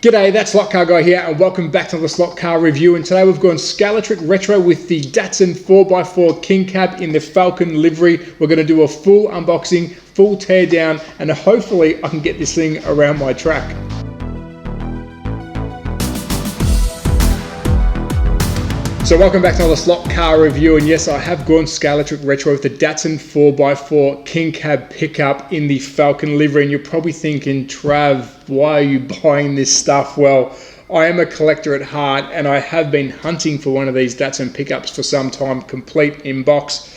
G'day, that's Slot Car Guy here, and welcome back to the Slot Car Review. And today we've gone Scalextric Retro with the Datsun 4x4 King Cab in the Falcon livery. We're going to do a full unboxing, full teardown, and hopefully I can get this thing around my track. So welcome back to another Slot Car Review, and yes, I have gone Scalextric Retro with the Datsun 4x4 King Cab pickup in the Falcon livery. And you're probably thinking, Trav, why are you buying this stuff? Well, I am a collector at heart, and I have been hunting for one of these Datsun pickups for some time, complete in box.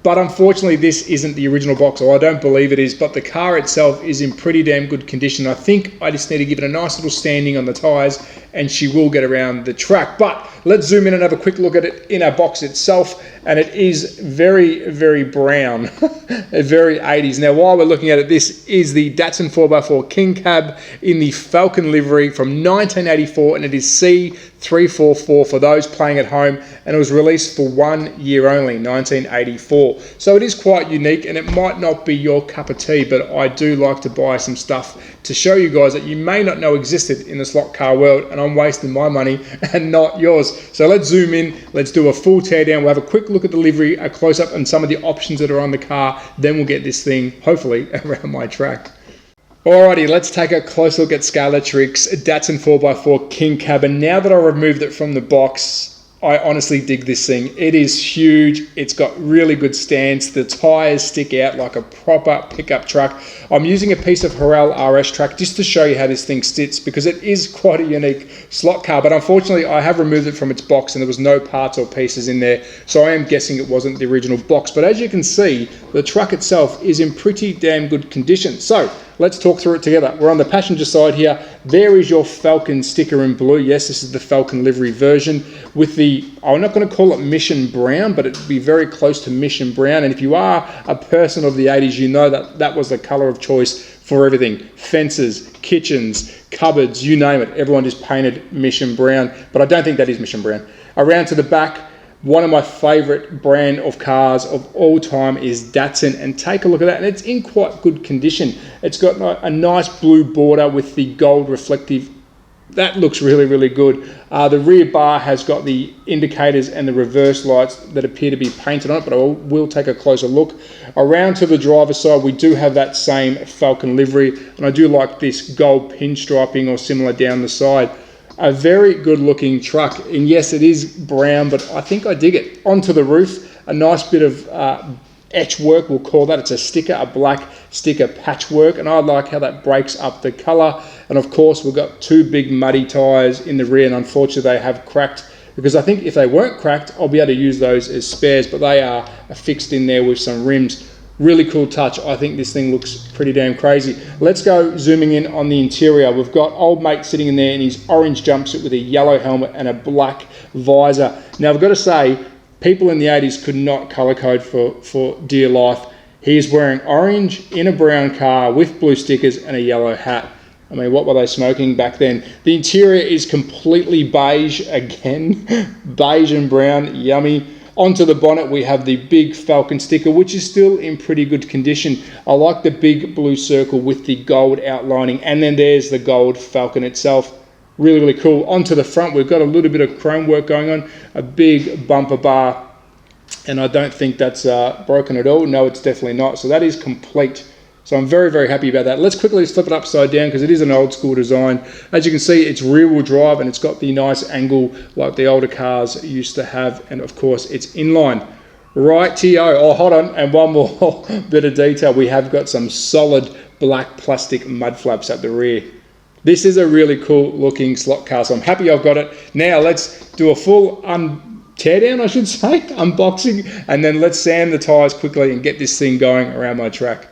But unfortunately, this isn't the original box, or I don't believe it is, but the car itself is in pretty damn good condition. I think I just need to give it a nice little standing on the tyres, and she will get around the track. But let's zoom in and have a quick look at it in our box itself, and it is very, very brown, very 80s. Now, while we're looking at it, this is the Datsun 4x4 King Cab in the Falcon livery from 1984, and it is C344 for those playing at home, and it was released for 1 year only, 1984. So it is quite unique, and it might not be your cup of tea, but I do like to buy some stuff to show you guys that you may not know existed in the slot car world, and I'm wasting my money and not yours. So let's zoom in, let's do a full teardown, we'll have a quick look at the livery, a close-up and some of the options that are on the car, then we'll get this thing, hopefully, around my track. Alrighty, let's take a close look at Scalextric's Datsun 4x4 King Cab, and now that I removed it from the box, I honestly dig this thing. It is huge, it's got really good stance, the tyres stick out like a proper pickup truck. I'm using a piece of Harel RS track just to show you how this thing sits, because it is quite a unique slot car, but unfortunately I have removed it from its box and there was no parts or pieces in there, so I am guessing it wasn't the original box. But as you can see, the truck itself is in pretty damn good condition. So let's talk through it together. We're on the passenger side here. There is your Falcon sticker in blue. Yes, this is the Falcon livery version with the, I'm not going to call it Mission Brown, but it'd be very close to Mission Brown. And if you are a person of the 80s, you know that that was the color of choice for everything. Fences, kitchens, cupboards, you name it. Everyone just painted Mission Brown, but I don't think that is Mission Brown. Around to the back, one of my favorite brand of cars of all time is Datsun, and take a look at that, and it's in quite good condition. It's got a nice blue border with the gold reflective. That looks really, really good. The rear bar has got the indicators and the reverse lights that appear to be painted on it, but I will take a closer look. Around to the driver's side, we do have that same Falcon livery, and I do like this gold pinstriping or similar down the side. A very good looking truck, and yes, it is brown, but I think I dig it. Onto the roof, a nice bit of etch work, we'll call that. It's a sticker, a black sticker patchwork, and I like how that breaks up the color. And of course, we've got two big muddy tires in the rear, and unfortunately they have cracked, because I think if they weren't cracked, I'll be able to use those as spares, but they are affixed in there with some rims. Really cool touch. I think this thing looks pretty damn crazy. Let's go zooming in on the interior. We've got old mate sitting in there in his orange jumpsuit with a yellow helmet and a black visor. Now I've got to say, people in the 80s could not color code for dear life. He is wearing orange in a brown car with blue stickers and a yellow hat. I mean, what were they smoking back then? The interior is completely beige again. Beige and brown, yummy. Onto the bonnet, we have the big Falcon sticker, which is still in pretty good condition. I like the big blue circle with the gold outlining, and then there's the gold Falcon itself. Really, really cool. Onto the front, we've got a little bit of chrome work going on, a big bumper bar, and I don't think that's broken at all. No, it's definitely not. So that is complete. So I'm very, very happy about that. Let's quickly flip it upside down because it is an old school design. As you can see, it's rear wheel drive, and it's got the nice angle like the older cars used to have. And of course, it's inline. Right-to-o. Oh, hold on. And one more bit of detail. We have got some solid black plastic mud flaps at the rear. This is a really cool looking slot car, so I'm happy I've got it. Now let's do a full teardown, I should say, unboxing, and then let's sand the tires quickly and get this thing going around my track.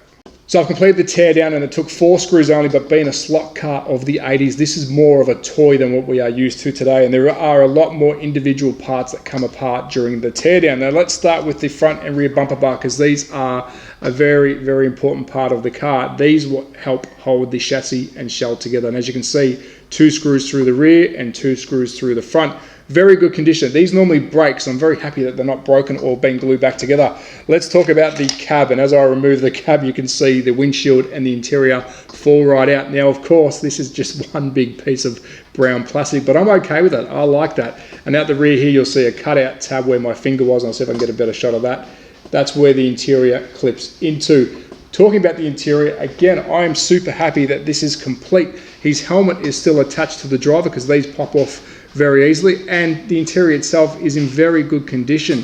So I've completed the teardown, and it took 4 screws only, but being a slot car of the 80s, this is more of a toy than what we are used to today, and there are a lot more individual parts that come apart during the teardown. Now let's start with the front and rear bumper bar, because these are a very, very important part of the car. These will help hold the chassis and shell together, and as you can see, 2 screws through the rear and 2 screws through the front. Very good condition. These normally break, so I'm very happy that they're not broken or being glued back together. Let's talk about the cab, and as I remove the cab, you can see the windshield and the interior fall right out. Now, of course, this is just one big piece of brown plastic, but I'm okay with it. I like that. And out the rear here, you'll see a cutout tab where my finger was. I'll see if I can get a better shot of that. That's where the interior clips into. Talking about the interior, again, I am super happy that this is complete. His helmet is still attached to the driver because these pop off very easily, and the interior itself is in very good condition.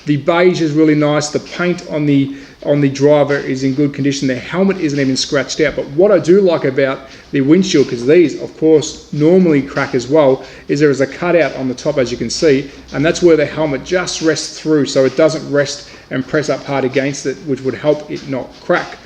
The beige is really nice. The paint on the driver is in good condition. The helmet isn't even scratched out. But what I do like about the windshield, because these, of course, normally crack as well, is there is a cutout on the top, as you can see, and that's where the helmet just rests through, so it doesn't rest and press up hard against it, which would help it not crack.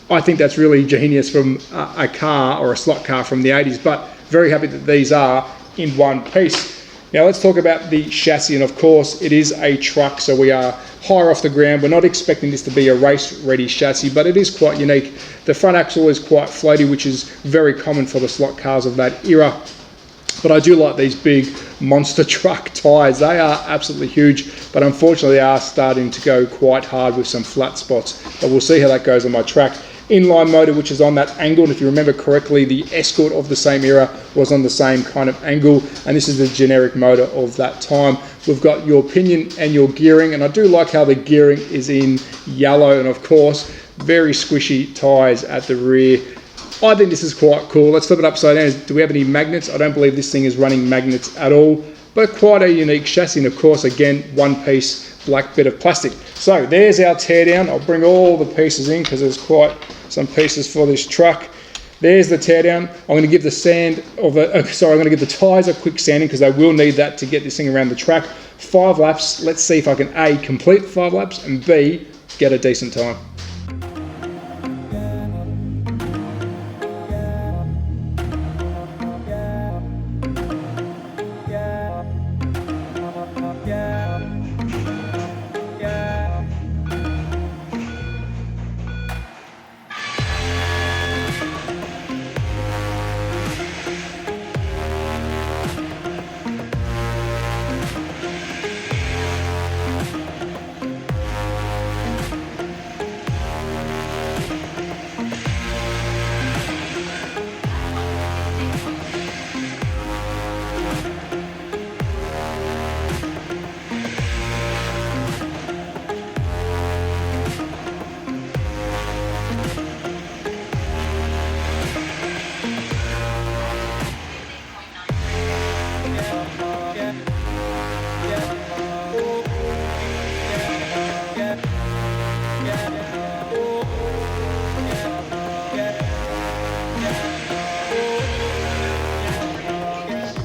I think that's really genius from a car or a slot car from the 80s, but very happy that these are in one piece. Now let's talk about the chassis, and of course it is a truck, so we are higher off the ground. We're not expecting this to be a race-ready chassis, but it is quite unique. The front axle is quite floaty, which is very common for the slot cars of that era. But I do like these big monster truck tyres. They are absolutely huge, but unfortunately they are starting to go quite hard with some flat spots. But we'll see how that goes on my track. Inline motor, which is on that angle, and if you remember correctly, the Escort of the same era was on the same kind of angle, and this is the generic motor of that time. We've got your pinion and your gearing, and I do like how the gearing is in yellow, and of course very squishy tyres at the rear. I think this is quite cool. Let's flip it upside down. Do we have any magnets? I don't believe this thing is running magnets at all, but quite a unique chassis, and of course again one piece black bit of plastic. So there's our teardown. I'll bring all the pieces in because there's quite some pieces for this truck. There's the teardown. I'm going to give the I'm going to give the tyres a quick sanding because I will need that to get this thing around the track. 5 laps. Let's see if I can A, complete 5 laps, and B, get a decent time.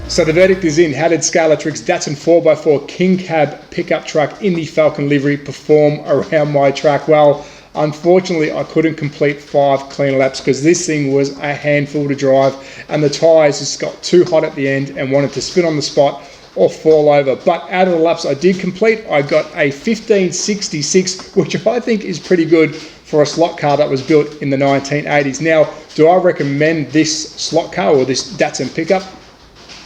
So the verdict is in. How did Scalextric's Datsun 4x4 King Cab pickup truck in the Falcon livery perform around my track? Well, unfortunately, I couldn't complete 5 clean laps because this thing was a handful to drive, and the tyres just got too hot at the end and wanted to spin on the spot or fall over. But out of the laps I did complete, I got a 1566, which I think is pretty good for a slot car that was built in the 1980s. Now, do I recommend this slot car or this Datsun pickup?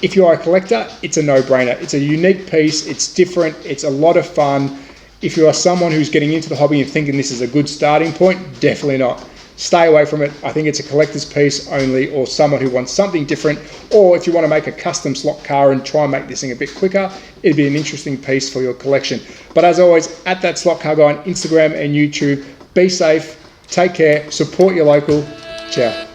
If you are a collector, it's a no-brainer. It's a unique piece, it's different, it's a lot of fun. If you are someone who's getting into the hobby and thinking this is a good starting point, definitely not. Stay away from it. I think it's a collector's piece only, or someone who wants something different, or if you want to make a custom slot car and try and make this thing a bit quicker, it'd be an interesting piece for your collection. But as always, at That Slot Car Guy on Instagram and YouTube, be safe, take care, support your local. Ciao.